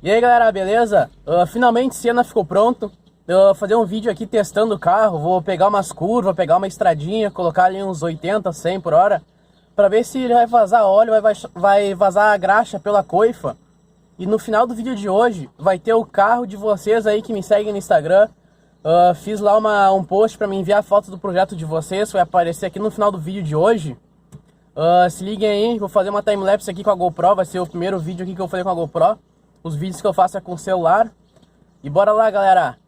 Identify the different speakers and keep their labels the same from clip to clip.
Speaker 1: E aí galera, beleza? Finalmente Siena ficou pronto. Eu vou fazer um vídeo aqui testando o carro. Vou pegar umas curvas, pegar uma estradinha, colocar ali uns 80, 100 por hora, para ver se ele vai vazar óleo, vai vazar a graxa pela coifa. E no final do vídeo de hoje vai ter o carro de vocês aí que me seguem no Instagram. Fiz lá um post para me enviar fotos do projeto de vocês, vai aparecer aqui no final do vídeo de hoje. Se liguem aí, vou fazer uma timelapse aqui com a GoPro, vai ser o primeiro vídeo aqui que eu vou fazer com a GoPro. Os vídeos que eu faço é com o celular. E bora lá, galera!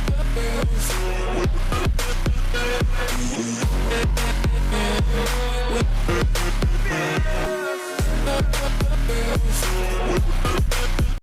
Speaker 2: With